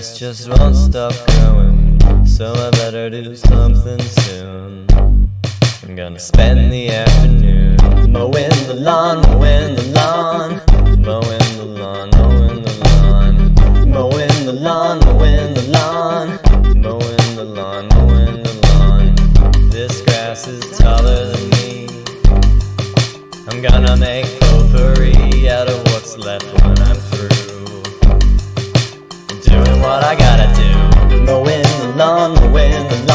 grass just won't stop growing, so I better do something soon. I'm gonna spend the afternoon mowing the lawn, mowing the lawn, mowing the lawn, mowing the lawn, mowing the lawn, mowing the lawn, mowing the lawn, mowing the lawn. This grass is taller than me. I'm gonna make potpourri out of what's left when I'm through doing what I gotta do. Mowing the lawn, mowing the lawn.